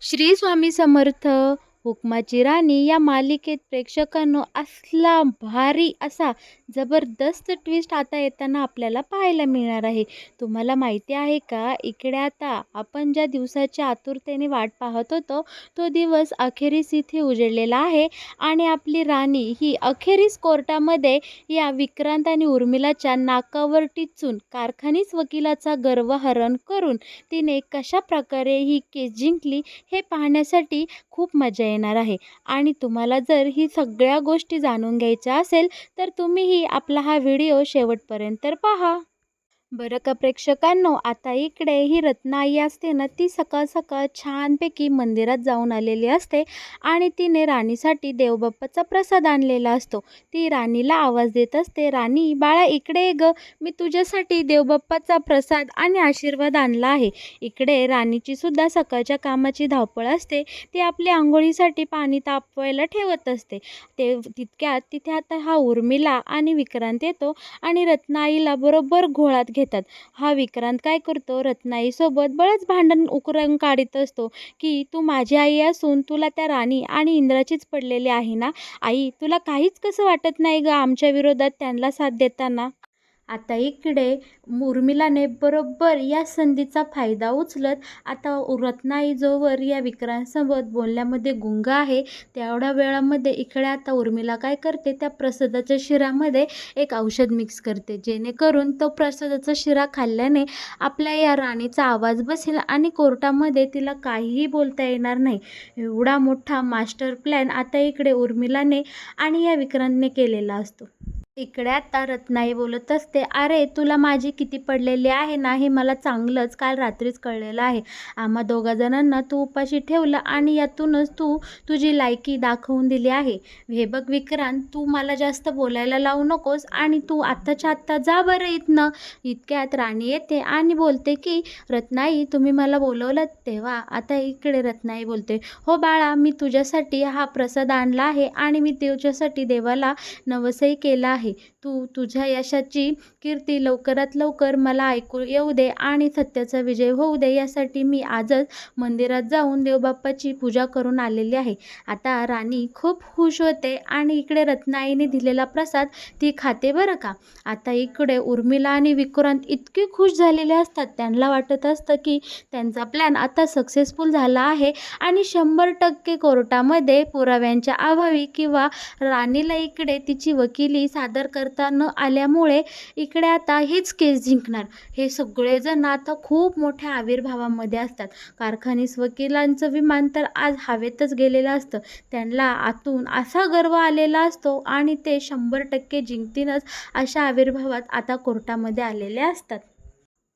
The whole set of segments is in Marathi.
श्री स्वामी समर्थ. हुकमाची राणी या मालिकेत प्रेक्षकांनो असला भारी असा जबरदस्त ट्विस्ट आता येताना आपल्याला पाहायला मिळणार आहे. तुम्हाला माहिती आहे का, इकडे आता आपण ज्या दिवसाची आतुरतेने वाट पाहत होतो तो दिवस अखेरीस इथे उजेडलेला आहे आणि आपली राणी ही अखेरीस कोर्टामध्ये या विक्रांत आणि उर्मिलाच्या नाकावर टिचून कारखानीच वकिलाचा गर्वहरण करून तिने कशा प्रकारे ही केस जिंकली हे पाहण्यासाठी खूप मजा येणार आहे. आणि तुम्हाला जर ही सगळ्या गोष्टी जाणून घ्यायच्या असेल तर तुम्हीही आपला हा व्हिडिओ शेवटपर्यंत पहा. बरं का प्रेक्षकांनो, आता इकडे ही रत्नाई असते ना, ती सकाळ सकाळ छानपैकी मंदिरात जाऊन आलेली असते आणि तिने राणीसाठी देवबाप्पाचा प्रसाद आणलेला असतो. ती राणीला आवाज देत असते, राणी बाळा इकडे ये ग, मी तुझ्यासाठी देवबाप्पाचा प्रसाद आणि आशीर्वाद आणला आहे. इकडे राणीची सुद्धा सकाळच्या कामाची धावपळ असते. ती आपल्या आंघोळीसाठी पाणी तापवायला ठेवत असते. तितक्यात तिथे आता हा उर्मिला आणि विक्रांत येतो आणि रत्नाईला बरोबर घोळात घेतात. हा विक्रांत काय करतो, रत्नाईसोबत बळच भांडण उकरून काढत असतो की तू माझी आई असून तुला त्या राणी आणि इंद्राचीच पडलेली आहे ना आई, तुला काहीच कसं वाटत नाही ग आमच्या विरोधात त्यांना साथ देताना. आता इकडे उर्मिलाने बरोबर या संधीचा फायदा उचलत आता रत्नाई जोवर या विक्रांतसोबत बोलण्यामध्ये गुंग आहे तेवढ्या वेळामध्ये इकडे आता उर्मिला काय करते, त्या प्रसादाच्या शिऱ्यामध्ये एक औषध मिक्स करते जेणेकरून तो प्रसादाचा शिरा खाल्ल्याने आपल्या या राणीचा आवाज बसेल आणि कोर्टामध्ये तिला काहीही बोलता येणार नाही. एवढा मोठा मास्टर प्लॅन आता इकडे उर्मिलाने आणि या विक्रांतने केलेला असतो. इकडे आता रत्नाई बोलत असते, अरे तुला माझी किती पडलेली आहे ना हे मला चांगलंच काल रात्रीच कळलेलं आहे. आम्हा दोघा जणांना तू उपाशी ठेवलं आणि यातूनच तू तुझी लायकी दाखवून दिली आहे. हे बघ विक्रांत, तू मला जास्त बोलायला लावू नकोस आणि तू आत्ताच्या आत्ता जा बरं इथनं. इतक्यात राणी येते आणि बोलते की रत्नाई तुम्ही मला बोलवलं तेव्हा. आता इकडे रत्नाई बोलते, हो बाळा, मी तुझ्यासाठी हा प्रसाद आणला आहे आणि मी तुझ्यासाठी देवाला नवसही केला आहे. तू तुझ्या यशाची कीर्ती लवकरात लवकर मला ऐकू येऊ दे आणि सत्याचा विजय होऊ दे यासाठी मी आजच मंदिरात जाऊन देवबाप्पाची पूजा करून आलेली आहे. आता राणी खूप खुश होते आणि इकडे रत्नाईने दिलेला प्रसाद ती खाते बरं का. आता इकडे उर्मिला आणि विक्रांत इतके खुश झालेले असतात, त्यांना वाटत असतं की त्यांचा प्लॅन आता सक्सेसफुल झाला आहे आणि 100% कोर्टामध्ये पुराव्यांच्या अभावी किंवा राणीला इकडे तिची वकिली सादर करता न आल्यामुळे इकडे आता हीच केस जिंकणार. हे सगळेजण आता खूप मोठ्या आविर्भावामध्ये असतात. कारखानीस वकिलांचं विमान तर आज हवेतच गेलेलं असतं. त्यांना आतून असा गर्व आलेला असतो आणि ते 100% जिंकतीलच अशा आविर्भावात आता कोर्टामध्ये आलेले असतात.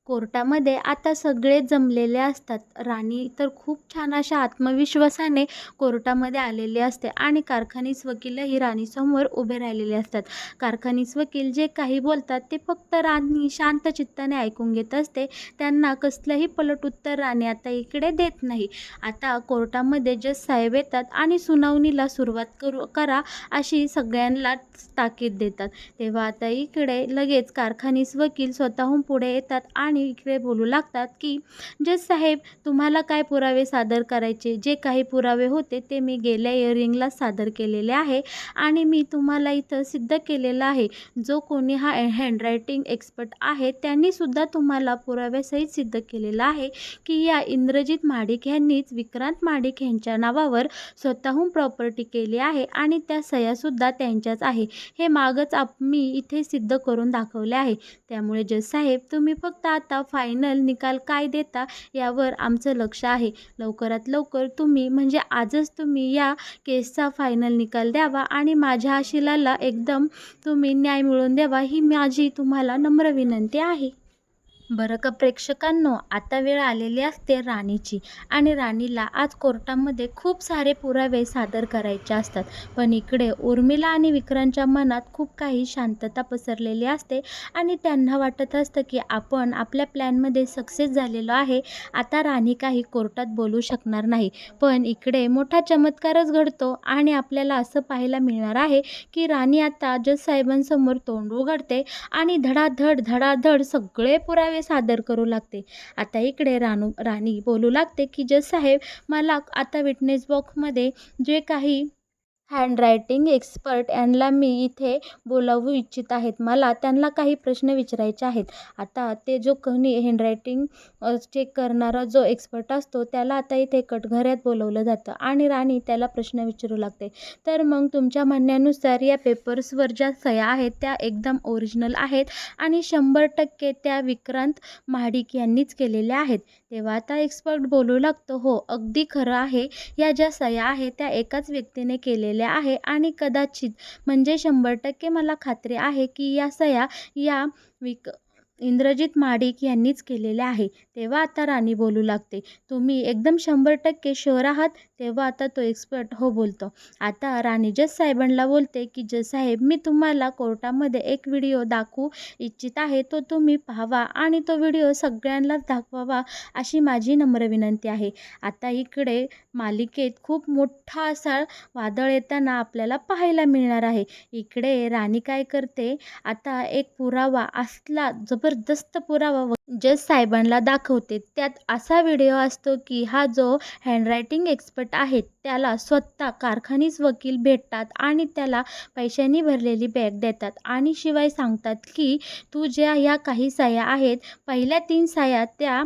कोर्टामध्ये आता सगळे जमलेले असतात. राणी तर खूप छान अशा आत्मविश्वासाने कोर्टामध्ये आलेले असते आणि कारखानीस वकीलही राणीसमोर उभे राहिलेले असतात. कारखानीस वकील जे काही बोलतात ते फक्त राणी शांत चित्ताने ऐकून घेत असते. त्यांना कसलंही पलट उत्तर राणी आता इकडे देत नाही. आता कोर्टामध्ये जज साहेब येतात आणि सुनावणीला सुरुवात करा अशी सगळ्यांना ताकीद देतात. तेव्हा आता इकडे लगेच कारखानीस वकील स्वतःहून पुढे येतात आणि इकडे बोलू लागतात की जज साहेब, तुम्हाला काय पुरावे सादर करायचे, जे काही पुरावे होते ते मी गेल्या इयरिंगला सादर केलेले आहे आणि मी तुम्हाला इथं सिद्ध केलेलं आहे. जो कोणी हा हँडरायटिंग एक्सपर्ट आहे त्यांनी सुद्धा तुम्हाला पुराव्यासहित सिद्ध केलेलं आहे की या इंद्रजित महाडिक यांनीच विक्रांत महाडिक यांच्या नावावर स्वतःहून प्रॉपर्टी केली आहे आणि त्या सह्यासुद्धा त्यांच्याच आहे. हे मागच मी इथे सिद्ध करून दाखवले आहे. त्यामुळे जज साहेब, तुम्ही फक्त आता फायनल निकाल काय देता यावर आमचं लक्ष आहे. लवकरात लवकर तुम्ही म्हणजे आजच तुम्ही या केसचा फायनल निकाल द्यावा आणि माझ्या आशिलाला एकदम तुम्ही न्याय मिळवून द्यावा ही माझी तुम्हाला नम्र विनंती आहे. बरं का प्रेक्षकांनो, आता वेळ आलेली असते राणीची आणि राणीला आज कोर्टामध्ये खूप सारे पुरावे सादर करायचे असतात. पण इकडे उर्मिला आणि विक्रांतच्या मनात खूप काही शांतता पसरलेली असते आणि त्यांना वाटत असतं की आपण आपल्या प्लॅनमध्ये सक्सेस झालेलो आहे. आता राणी काही कोर्टात बोलू शकणार नाही. पण इकडे मोठा चमत्कारच घडतो आणि आपल्याला असं पाहायला मिळणार आहे की राणी आता जज साहेबांसमोर तोंड उघडते आणि धडाधड धडाधड सगळे पुरावे पुरावे सादर करू लागते. आता इकडे राणी बोलू लागते की जज साहेब, मला आता विटनेस बॉक्समध्ये जे काही हँडरायटिंग एक्सपर्ट यांना मी इथे बोलावू इच्छित आहेत. मला त्यांना काही प्रश्न विचारायचे आहेत. आता ते जो कोणी हँडरायटिंग चेक करणारा जो एक्सपर्ट असतो त्याला आता इथे कटघऱ्यात बोलवलं जातं आणि राणी त्याला प्रश्न विचारू लागते. तर मग तुमच्या म्हणण्यानुसार या पेपर्सवर ज्या सह्या आहेत त्या एकदम ओरिजिनल आहेत आणि 100% त्या विक्रांत महाडिक यांनीच केलेल्या आहेत. तेव्हा आता एक्सपर्ट बोलू लागतो, हो अगदी खरं आहे. या ज्या सह्या आहेत त्या एकाच व्यक्तीने केलेल्या आहे आणि कदाचित म्हणजे 100% मला खात्री आहे की या सह्या या इंद्रजित महाडिक यांनीच केलेल्या आहे. तेव्हा आता राणी बोलू लागते, तुम्ही एकदम 100% शुअर आहात? तेव्हा आता तो एक्सपर्ट हो बोलतो. आता राणी जज साहेबांना बोलते की जज साहेब, मी तुम्हाला कोर्टामध्ये एक व्हिडिओ दाखवू इच्छित आहे. तो तुम्ही पाहावा आणि तो व्हिडिओ सगळ्यांनाच दाखवावा अशी माझी नम्र विनंती आहे. आता इकडे मालिकेत खूप मोठा असा वादळ येताना आपल्याला पाहायला मिळणार आहे. इकडे राणी काय करते, आता एक पुरावा असला जबरदस्त पुरावा जज साहेबांना दाखवते. त्यात असा व्हिडिओ असतो की हा जो हँडरायटिंग एक्सपर्ट आहे त्याला स्वतः कारखानीच वकील भेटतात आणि त्याला पैशांनी भरलेली बॅग देतात आणि शिवाय सांगतात की तू ज्या या काही सह्या आहेत, पहिल्या 3 सह्या त्या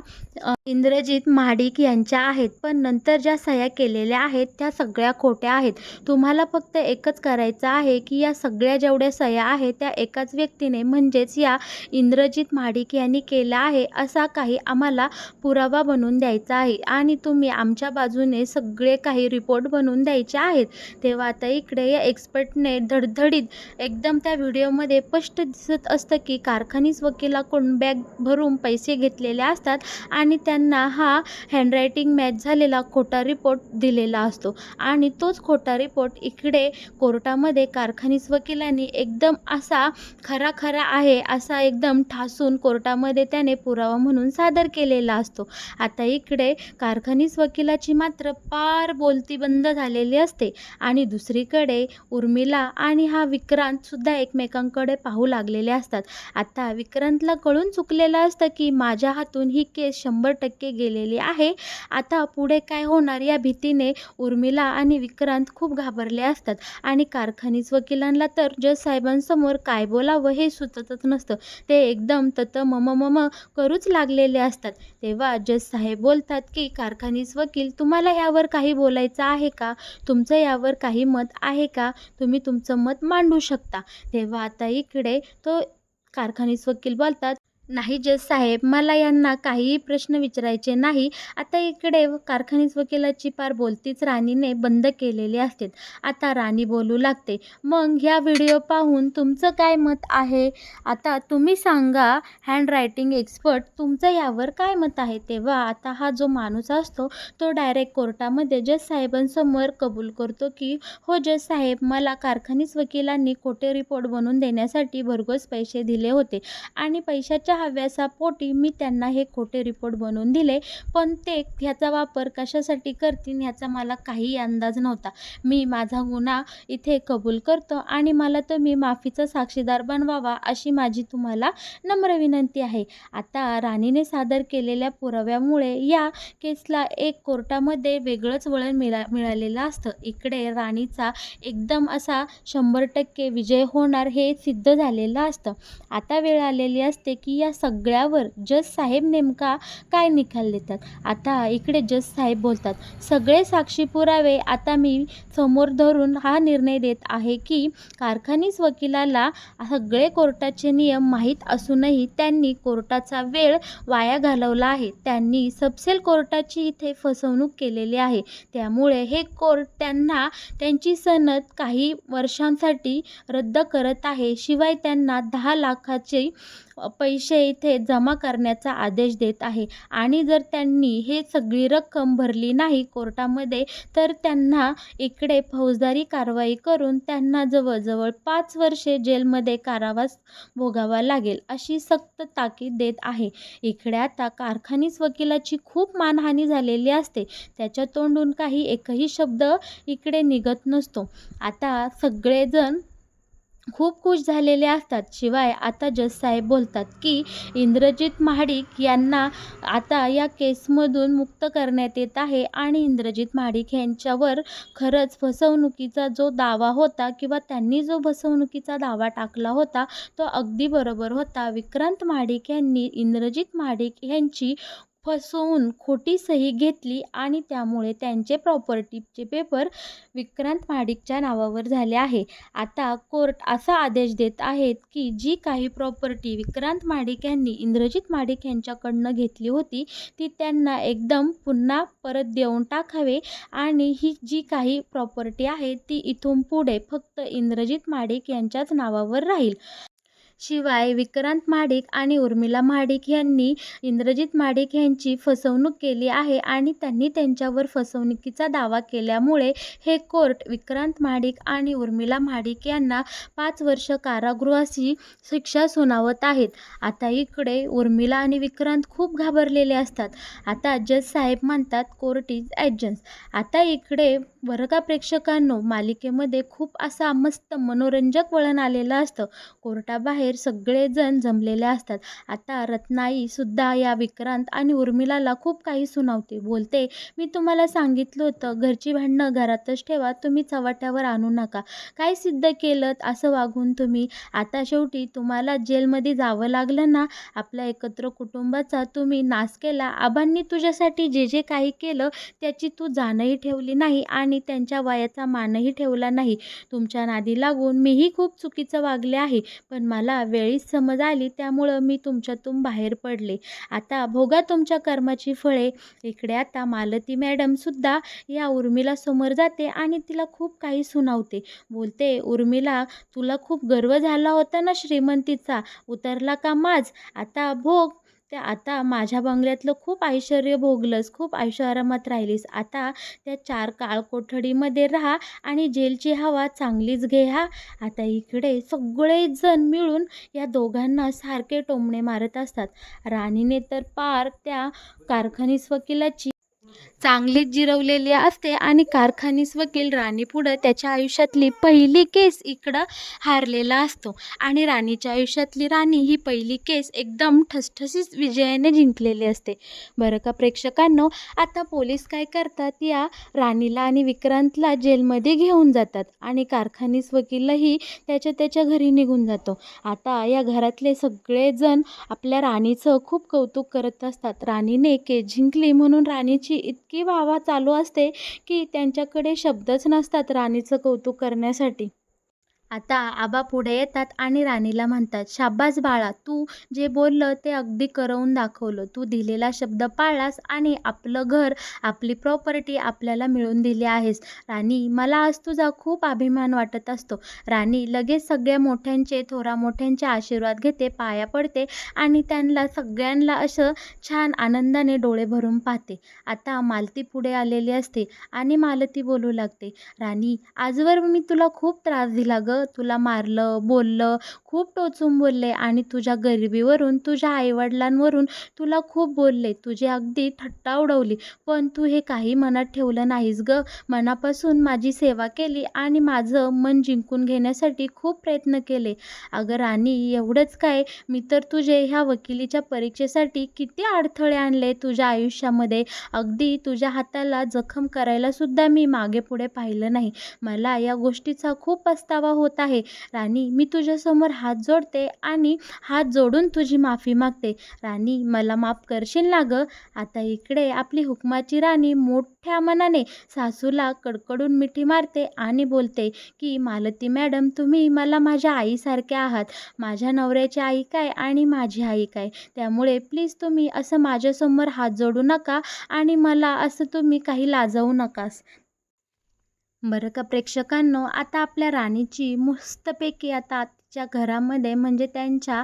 इंद्रजित महाडिक यांच्या आहेत, पण नंतर ज्या सह्या केलेल्या आहेत त्या सगळ्या खोट्या आहेत. तुम्हाला फक्त एकच करायचं आहे की या सगळ्या जेवढ्या सह्या आहेत त्या एकाच व्यक्तीने म्हणजेच या इंद्रजित महाडिक यांनी केला आहे असा काही आम्हाला पुरावा बनवून द्यायचा आहे आणि तुम्ही आमच्या बाजूने सगळे काही रिपोर्ट बनवून द्यायचे आहेत. तेव्हा आता इकडे या एक्सपर्टने धडधडीत एकदम त्या व्हिडिओमध्ये स्पष्ट दिसत असतं की कारखानीच वकिलाकडून बॅग भरून पैसे घेतलेले असतात आणि त्यांना हा हँडरायटिंग मॅच झालेला खोटा रिपोर्ट दिलेला असतो आणि तोच खोटा रिपोर्ट इकडे कोर्टामध्ये कारखानीच वकिलांनी एकदम असा खरा आहे असा एकदम ठासून कोर्टामध्ये त्याने पुरावा म्हणून सादर केलेला असतो. आता इकडे कारखानीच वकिलाची मात्र पार बोलती बंद झालेली असते आणि दुसरीकडे उर्मिला आणि हा विक्रांत सुद्धा एकमेकांकडे पाहू लागलेले असतात. आता विक्रांतला कळून चुकलेलं असतं की माझ्या हातून ही केस 100% गेलेली आहे. आता पुढे काय होणार या भीतीने उर्मिला आणि विक्रांत खूप घाबरले असतात आणि कारखानीच वकिलांना तर जज साहेबांसमोर काय बोलावं हे सुचतच नसतं. ते एकदम तत मम करूच लागलेले असतात. तेव्हा जज साहेब बोलतात की कारखानीच वकील, तुम्हाला यावर काही बोलायचं आहे का? तुमचं यावर काही मत आहे का? तुम्ही तुमचं मत मांडू शकता. तेव्हा आता इकडे तो कारखानीच वकील बोलतात, नाही जज साहेब, मला यांना काहीही प्रश्न विचारायचे नाही. आता इकडे कारखानीच वकिलाची पार बोलतीच राणीने बंद केलेली असते. आता राणी बोलू लागते, मग ह्या व्हिडिओ पाहून तुमचं काय मत आहे? आता तुम्ही सांगा हँडरायटिंग एक्सपर्ट, तुमचं यावर काय मत आहे? तेव्हा आता हा जो माणूस असतो तो डायरेक्ट कोर्टामध्ये जज साहेबांसमोर कबूल करतो की हो जज साहेब, मला कारखानीच वकिलांनी खोटे रिपोर्ट बनवून देण्यासाठी भरघोस पैसे दिले होते आणि पैशाच्या हव्यासापोटी मी त्यांना हे खोटे रिपोर्ट बनवून दिले, पण ते ह्याचा वापर कशासाठी करतील ह्याचा मला काही अंदाज नव्हता. मी माझा गुन्हा इथे कबूल करतो आणि मला तुम्ही माफीचा साक्षीदार बनवावा अशी माझी तुम्हाला नम्र विनंती आहे. आता राणीने सादर केलेल्या पुराव्यामुळे या केसला एक कोर्टामध्ये वेगळंच वळण मिळालेलं असतं. इकडे राणीचा एकदम असा 100% विजय होणार हे सिद्ध झालेलं असतं. आता वेळ आलेली असते की या सगळ्यावर जज साहेब नेमका काय निकाल देतात. आता इकडे जज साहेब बोलतात, सगळे साक्षी पुरावे आता मी समोर धरून हा निर्णय देत आहे की कारखानीच वकिलाला सगळे कोर्टाचे नियम माहीत असूनही त्यांनी कोर्टाचा वेळ वाया घालवला आहे. त्यांनी सबसेल कोर्टाची इथे फसवणूक केलेली आहे. त्यामुळे हे कोर्ट त्यांना त्यांची सनद काही वर्षांसाठी रद्द करत आहे. शिवाय त्यांना 10 लाखाचे पैसे इथे जमा करण्याचा आदेश देत आहे आणि जर त्यांनी हे सगळी रक्कम भरली नाही कोर्टामध्ये तर त्यांना इकडे फौजदारी कारवाई करून त्यांना जवळजवळ 5 वर्षे जेलमध्ये कारावास भोगावा लागेल अशी सक्त ताकीद देत आहे. इकडे आता कारखानीच वकिलाची खूप मानहानी झालेली असते. त्याच्या तोंडून काही एकही शब्द इकडे निघत नसतो. आता सगळेजण खूप खुश झालेले असतात. शिवाय आता जजसाहेब बोलतात की इंद्रजित महाडिक यांना आता या केसमधून मुक्त करण्यात येत आहे आणि इंद्रजित महाडिक यांच्यावर खरंच फसवणुकीचा जो दावा होता किंवा त्यांनी जो फसवणुकीचा दावा टाकला होता तो अगदी बरोबर होता. विक्रांत महाडिक यांनी इंद्रजित महाडिक यांची फसवून खोटी सही घेतली आणि त्यामुळे त्यांचे प्रॉपर्टीचे पेपर विक्रांत महाडिकच्या नावावर झाले आहे. आता कोर्ट असा आदेश देत आहेत की जी काही प्रॉपर्टी विक्रांत महाडिक यांनी इंद्रजित महाडिक यांच्याकडनं घेतली होती ती त्यांना एकदम पुन्हा परत देऊन टाकावे आणि ही जी काही प्रॉपर्टी आहे ती इथून पुढे फक्त इंद्रजित महाडिक यांच्याच नावावर राहील. शिवाय विक्रांत महाडिक आणि उर्मिला महाडिक यांनी इंद्रजित महाडिक यांची फसवणूक केली आहे आणि त्यांनी त्यांच्यावर फसवणुकीचा दावा केल्यामुळे हे कोर्ट विक्रांत महाडिक आणि उर्मिला महाडिक यांना 5 वर्ष कारागृहाची शिक्षा सुनावत आहेत. आता इकडे उर्मिला आणि विक्रांत खूप घाबरलेले असतात. आता जज साहेब म्हणतात कोर्ट इज ॲडजन्स. आता इकडे बरं का प्रेक्षकांनो, मालिकेमध्ये खूप असा मस्त मनोरंजक वळण आलेलं असतं. कोर्टाबाहेर सगळेजण जमलेले असतात. आता रत्नाई सुद्धा या विक्रांत आणि उर्मिलाला खूप काही सुनावते. बोलते, मी तुम्हाला सांगितलं होतं घरची भांडणं घरातच ठेवा, तुम्ही चव्हाट्यावर आणू नका. काय सिद्ध केलं असं वागून तुम्ही? आता शेवटी तुम्हाला जेलमध्ये जावं लागलं ना. आपल्या एकत्र कुटुंबाचा तुम्ही नाश केला. आबांनी तुझ्यासाठी जे जे काही केलं त्याची तू जाणही ठेवली नाही आणि त्यांच्या वयाचा मानही ठेवला नाही. तुमच्या नादी लागून मीही खूप चुकीचं वागले आहे, पण मला वेळीच समज आली त्यामुळं मी तुमच्यातून बाहेर पडले. आता भोगा तुमच्या कर्माची फळे. इकडे आता मालती मॅडम सुद्धा या उर्मिला समोर जाते आणि तिला खूप काही सुनावते. बोलते, उर्मिला तुला खूप गर्व झाला होता ना श्रीमंतीचा, उतरला का माज? आता भोग. आता माझ्या बंगल्यातलं खूप ऐश्वर्य भोगलंस, खूप ऐशोआरामात राहिलीस. आता त्या 4 काळ कोठडीमध्ये राहा आणि जेलची हवा चांगलीच घे हा. आता इकडे सगळेजण मिळून या दोघांना सारखे टोमणे मारत असतात. राणीने तर पार त्या कारखानीस वकिलाची चांगलीच जिरवलेली असते आणि कारखानीस वकील राणीपुढं त्याच्या आयुष्यातली पहिली केस इकडं हारलेला असतो आणि राणीच्या आयुष्यातली राणी ही पहिली केस एकदम ठसठसीत विजयाने जिंकलेली असते. बरं का प्रेक्षकांनो, आता पोलीस काय करतात, या राणीला आणि विक्रांतला जेलमध्ये घेऊन जातात आणि कारखानीस वकीलही त्याच्या घरी निघून जातो. आता या घरातले सगळेजण आपल्या राणीचं खूप कौतुक करत असतात. राणीने केस जिंकली म्हणून राणीची इतकी वाहवा चालू असते की त्यांच्याकडे शब्दच नसतात राणीचं कौतुक करण्यासाठी. आता आबा पुढे येतात आणि राणीला म्हणतात, शाब्बास बाळा, तू जे बोललं ते अगदी करवून दाखवलं. तू दिलेला शब्द पाळलास आणि आपलं घर, आपली प्रॉपर्टी आपल्याला मिळवून दिली आहेस. राणी, मला आज तुझा खूप अभिमान वाटत असतो. राणी लगेच सगळ्या मोठ्यांचे, थोरा मोठ्यांचे आशीर्वाद घेते, पाया पडते आणि त्यांना सगळ्यांना असं छान आनंदाने डोळे भरून पाहते. आता मालती पुढे आलेली असते आणि मालती बोलू लागते, राणी, आजवर मी तुला खूप त्रास दिला ग. तुला मारलं, बोललं, खूप टोचून बोलले आणि तुझ्या गरिबीवरून, तुझ्या आईवडिलांवरून तुला खूप बोलले. तुझी अगदी थट्टा उडवली, पण तू हे काही मनात ठेवलं नाहीस ग. मनापासून माझी सेवा केली आणि माझं मन जिंकून घेण्यासाठी खूप प्रयत्न केले. अगं राणी, एवढंच काय, मी तर तुझे ह्या वकिलीच्या परीक्षेसाठी किती अडथळे आणले तुझ्या आयुष्यामध्ये. अगदी तुझ्या हाताला जखम करायला सुद्धा मी मागे पुढे पाहिलं नाही. मला या गोष्टीचा खूप पस्तावा होत आहे. राणी, मी तुझ्यासमोर हात जोडते आणि हात जोडून तुझी माफी मागते. राणी, मला माफ करशील ना गं? आता इकडे आपली हुकमाची राणी मोठ्या मनाने सासूला कडकडून मिठी मारते आणि बोलते की मालती मॅडम, तुम्ही मला माझ्या आईसारखे आहात. माझ्या नवऱ्याची आई काय आणि माझी आई काय, त्यामुळे प्लीज तुम्ही असं माझ्यासमोर हात जोडू नका आणि मला असं तुम्ही काही लाजवू नकास. बरं का प्रेक्षकांनो, आता आपल्या राणीची मस्तपैकी आता आजच्या घरामध्ये म्हणजे त्यांच्या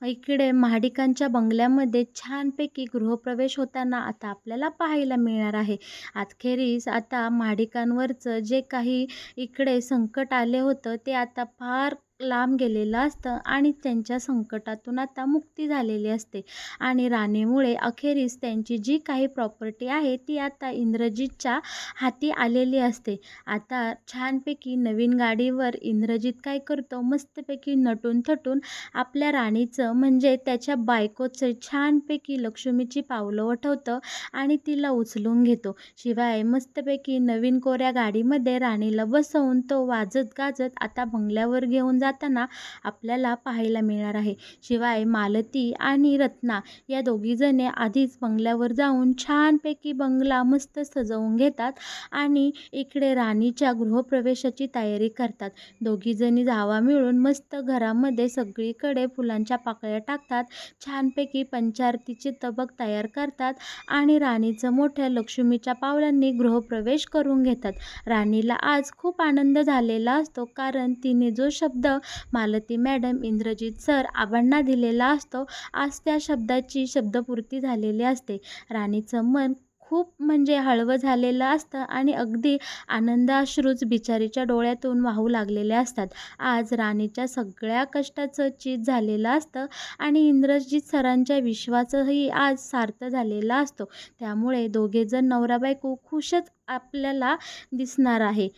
इकडे महाडिकांच्या बंगल्यामध्ये छानपैकी गृहप्रवेश होताना आता आपल्याला पाहायला मिळणार आहे. अखेरीस आता महाडिकांवरचं जे काही इकडे संकट आले होतं ते आता फार लांब गेलेलं असतं आणि त्यांच्या संकटातून आता मुक्ती झालेली असते आणि राणीमुळे अखेरीस त्यांची जी काही प्रॉपर्टी आहे ती आता इंद्रजितच्या हाती आलेली असते. आता छानपैकी नवीन गाडीवर इंद्रजित काय करतो, मस्तपैकी नटून थटून आपल्या राणीचं म्हणजे त्याच्या बायकोचं छानपैकी लक्ष्मीची पावलं वठवतं आणि तिला उचलून घेतो. शिवाय मस्तपैकी नवीन कोऱ्या गाडीमध्ये राणीला बसवून तो वाजत गाजत आता बंगल्यावर घेऊन जाताना आपल्याला पाहायला मिळणार आहे. शिवाय मालती आणि रत्ना या दोघीजणी आधीच बंगल्यावर जाऊन छानपैकी बंगला मस्त सजवून घेतात आणि इकडे राणीच्या गृहप्रवेशाची तयारी करतात. दोघीजणी जावा मिळून मस्त घरामध्ये सगळीकडे फुलांच्या पाकळ्या टाकतात, छानपैकी पंचारतीचे तबक तयार करतात आणि राणीचं मोठ्या लक्ष्मीच्या पावलांनी गृहप्रवेश करून घेतात. राणीला आज खूप आनंद झालेला असतो, कारण तिने जो शब्द मालती मॅडम, इंद्रजित सर आबांना दिलेला असतो, आज त्या शब्दाची शब्दपूर्ती झालेली असते. राणीचं मन खूप म्हणजे हळवं झालेलं असतं आणि अगदी आनंदाश्रूच बिचारीच्या डोळ्यातून वाहू लागलेले असतात. आज राणीच्या सगळ्या कष्टाचं चीज झालेलं असतं आणि इंद्रजित सरांच्या विश्वासही आज सार्थ झालेला असतो. त्यामुळे दोघेजण नवरा बायको खुशच आपल्याला दिसणार आहे.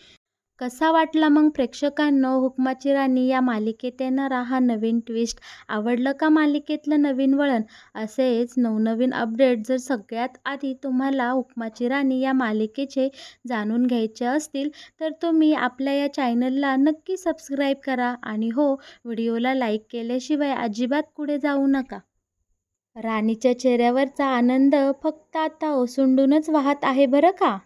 कसा वाटला मग प्रेक्षकांनो हुकमाची राणी या मालिकेत येणारा हा नवीन ट्विस्ट? आवडलं का मालिकेतलं नवीन वळण? असेच नवनवीन अपडेट जर सगळ्यात आधी तुम्हाला हुकमाची राणी या मालिकेचे जाणून घ्यायचे असतील तर तुम्ही आपल्या या चॅनलला नक्की सबस्क्राईब करा आणि हो, व्हिडिओला लाईक केल्याशिवाय अजिबात पुढे जाऊ नका. राणीच्या चेहऱ्यावरचा आनंद फक्त आता ओसंडूनच वाहत आहे बरं का.